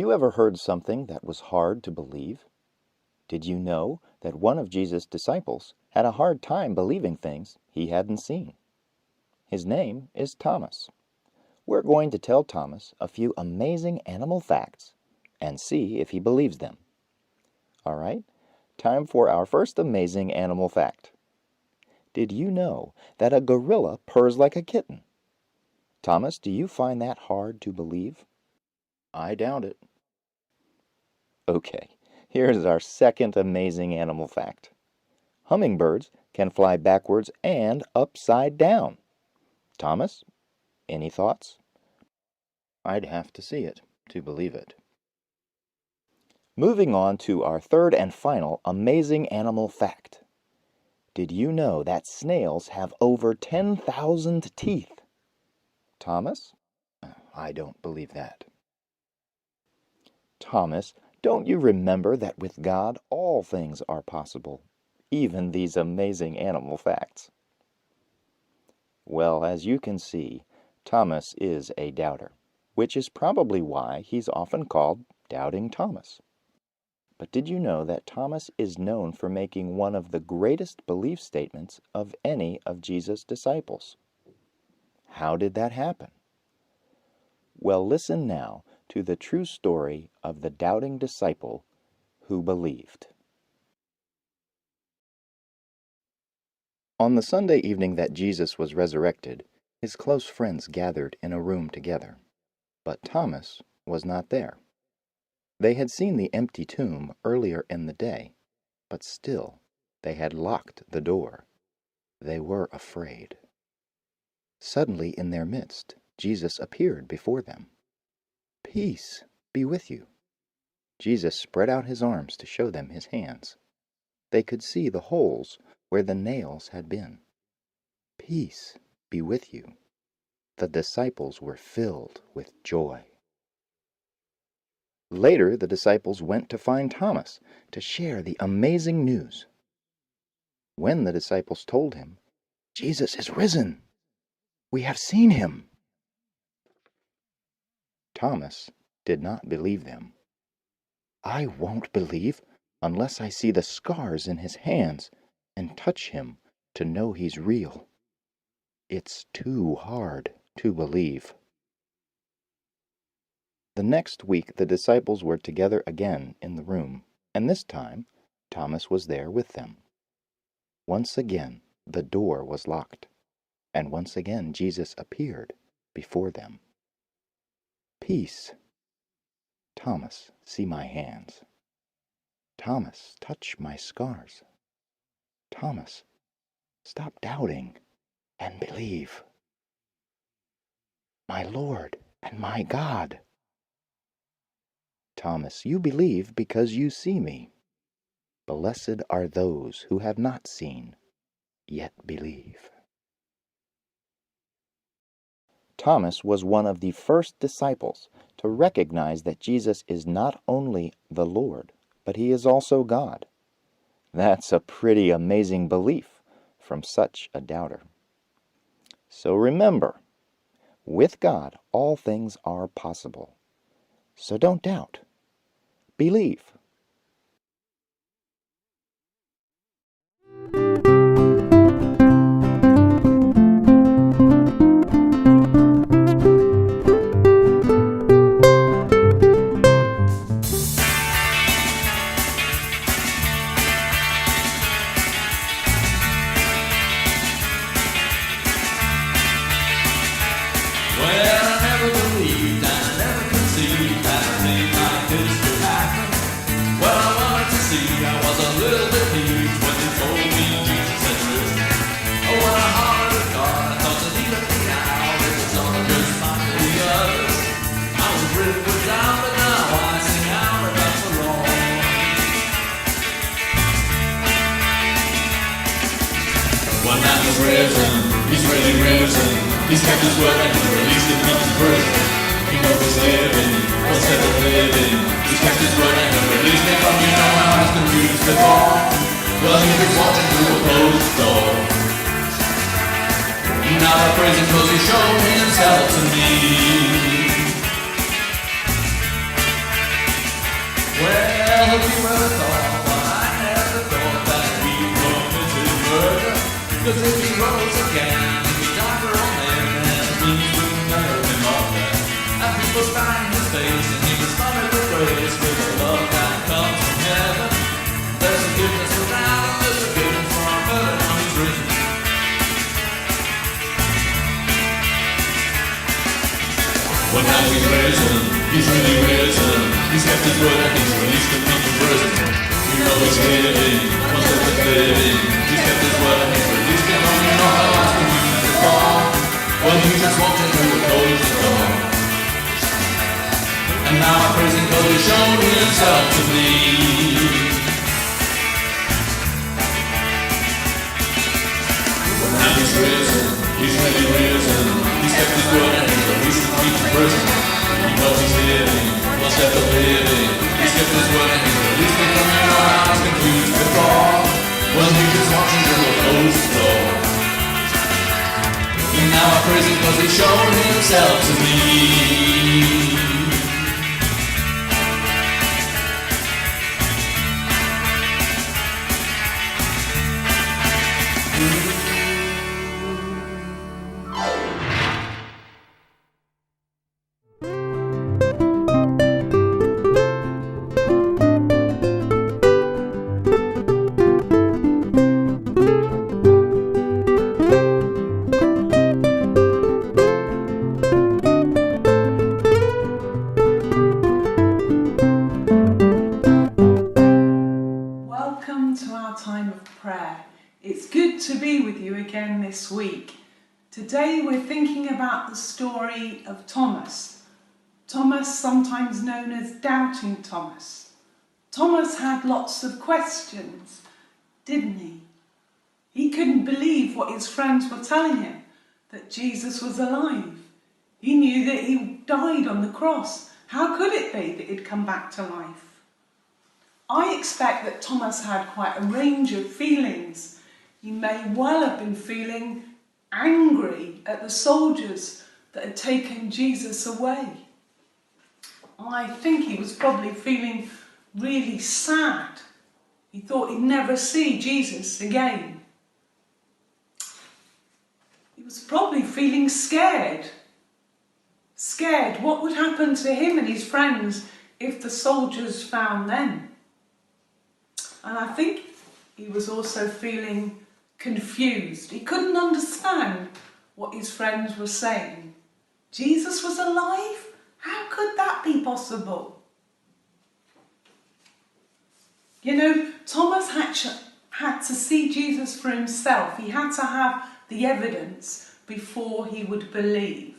you ever heard something that was hard to believe? Did you know that one of Jesus' disciples had a hard time believing things he hadn't seen? His name is Thomas. We're going to tell Thomas a few amazing animal facts and see if he believes them. All right, time for our first amazing animal fact. Did you know that a gorilla purrs like a kitten? Thomas, do you find that hard to believe? I doubt it. Okay, here's our second amazing animal fact. Hummingbirds can fly backwards and upside down. Thomas, any thoughts? I'd have to see it to believe it. Moving on to our third and final amazing animal fact. Did you know that snails have over 10,000 teeth? Thomas? I don't believe that. Thomas, don't you remember that with God all things are possible, even these amazing animal facts? Well, as you can see, Thomas is a doubter, which is probably why he's often called Doubting Thomas. But did you know that Thomas is known for making one of the greatest belief statements of any of Jesus' disciples? How did that happen? Well, listen now to the true story of the doubting disciple who believed. On the Sunday evening that Jesus was resurrected, his close friends gathered in a room together. But Thomas was not there. They had seen the empty tomb earlier in the day, but still they had locked the door. They were afraid. Suddenly in their midst, Jesus appeared before them. "Peace be with you." Jesus spread out his arms to show them his hands. They could see the holes where the nails had been. "Peace be with you." The disciples were filled with joy. Later, the disciples went to find Thomas to share the amazing news. When the disciples told him, "Jesus is risen. We have seen him," Thomas did not believe them. "I won't believe unless I see the scars in his hands and touch him to know he's real. It's too hard to believe." The next week the disciples were together again in the room, and this time Thomas was there with them. Once again the door was locked, and once again Jesus appeared before them. "Peace. Thomas, see my hands. Thomas, touch my scars. Thomas, stop doubting and believe. My Lord and my God. Thomas, you believe because you see me. Blessed are those who have not seen, yet believe." Thomas was one of the first disciples to recognize that Jesus is not only the Lord, but he is also God. That's a pretty amazing belief from such a doubter. So remember, with God all things are possible. So don't doubt. Believe. One man was risen, he's really risen. He's kept his word and he's released him from prison. He knows he's living, what's ever living. He's kept his word and he's released him from how he's confused before. Well, he was walking through a closed door. Now I praise him cause he showed himself to me. Well, if you were thought, but I never thought that he committed murder. Cause if he rose again, he died for all men, and we would nail him up there. And people sprang his face, and he was smothered with praise, with the love that comes from heaven. There's forgiveness for now, and there's forgiveness for our brother, now he's risen. Well, now he's risen, he's really risen. He's kept his word and he's released the people from prison. You know he's living, once of the living. He's kept his word and he's released them. Oh, you know how else can you recall? Well, he just walked into a closed door. And now I praise him cause he's shown himself to me. Well, now he's risen, he's really risen. He's kept his word and he's released the people from prison. You know he's living, one step of living. He's kept his word and he's released me from you know how I was confused before. Well, he just walked into a closed door. And now I praise him cause he's shown himself to me. It's good to be with you again this week. Today we're thinking about the story of Thomas. Thomas, sometimes known as Doubting Thomas. Thomas had lots of questions, didn't he? He couldn't believe what his friends were telling him, that Jesus was alive. He knew that he died on the cross. How could it be that he'd come back to life? I expect that Thomas had quite a range of feelings. He may well have been feeling angry at the soldiers that had taken Jesus away. I think he was probably feeling really sad. He thought he'd never see Jesus again. He was probably feeling scared. Scared what would happen to him and his friends if the soldiers found them. And I think he was also feeling confused. He couldn't understand what his friends were saying. Jesus was alive? How could that be possible? You know, Thomas had to see Jesus for himself. He had to have the evidence before he would believe.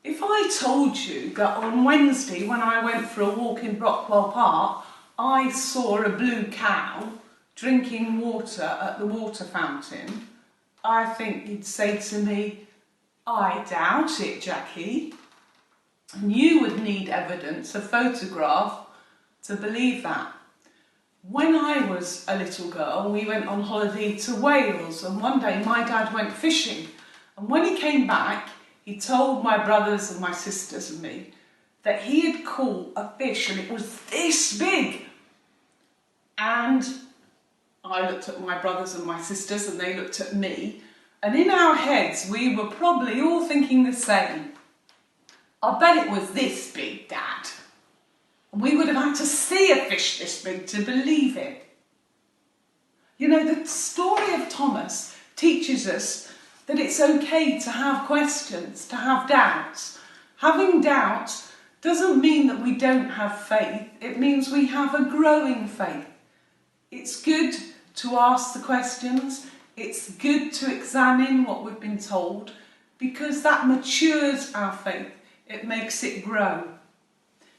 If I told you that on Wednesday, when I went for a walk in Brockwell Park, I saw a blue cow drinking water at the water fountain, I think you'd say to me, I doubt it, Jackie. And you would need evidence, a photograph, to believe that. When I was a little girl, we went on holiday to Wales, and one day my dad went fishing. And when he came back, he told my brothers and my sisters and me that he had caught a fish and it was this big. And I looked at my brothers and my sisters and they looked at me, and in our heads we were probably all thinking the same. I bet it was this big, Dad. And we would have had to see a fish this big to believe it. You know, the story of Thomas teaches us that it's okay to have questions, to have doubts. Having doubts doesn't mean that we don't have faith. It means we have a growing faith. It's good to ask the questions. It's good to examine what we've been told, because that matures our faith. It makes it grow.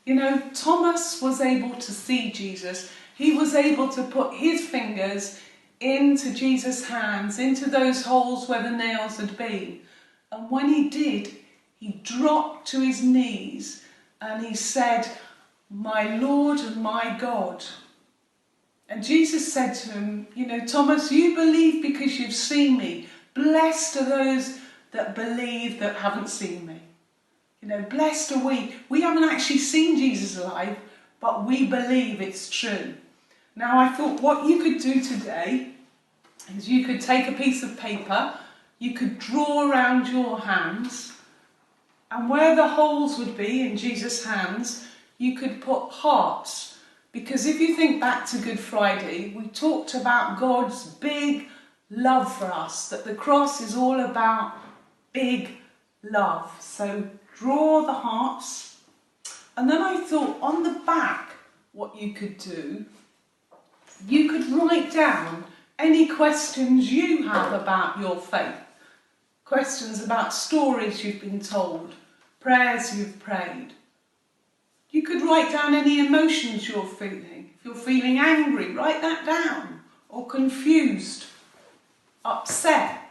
You know, Thomas was able to see Jesus. He was able to put his fingers into Jesus' hands, into those holes where the nails had been. And when he did, he dropped to his knees and he said, "My Lord and my God." And Jesus said to him, you know, "Thomas, you believe because you've seen me. Blessed are those that believe that haven't seen me." You know, blessed are we. We haven't actually seen Jesus alive, but we believe it's true. Now I thought what you could do today is you could take a piece of paper, you could draw around your hands, and where the holes would be in Jesus' hands, you could put hearts. Because if you think back to Good Friday, we talked about God's big love for us, that the cross is all about big love. So draw the hearts. And then I thought on the back, what you could do, you could write down any questions you have about your faith. Questions about stories you've been told, prayers you've prayed. You could write down any emotions you're feeling. If you're feeling angry, write that down. Or confused, upset,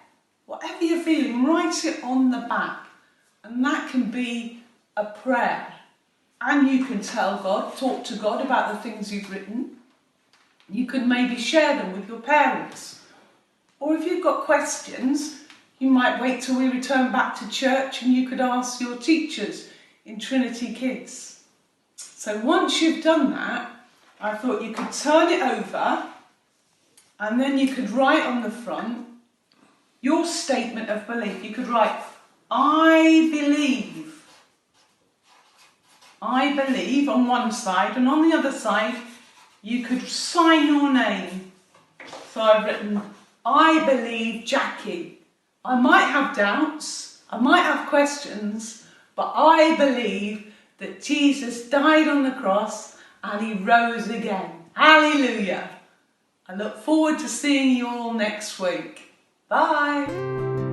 whatever you're feeling, write it on the back. And that can be a prayer. And you can tell God, talk to God about the things you've written. You could maybe share them with your parents. Or if you've got questions, you might wait till we return back to church and you could ask your teachers in Trinity Kids. So once you've done that, I thought you could turn it over and then you could write on the front your statement of belief. You could write, I believe. I believe on one side, and on the other side you could sign your name. So I've written, I believe Jackie. I might have doubts, I might have questions, but I believe that Jesus died on the cross and he rose again. Hallelujah. I look forward to seeing you all next week. Bye.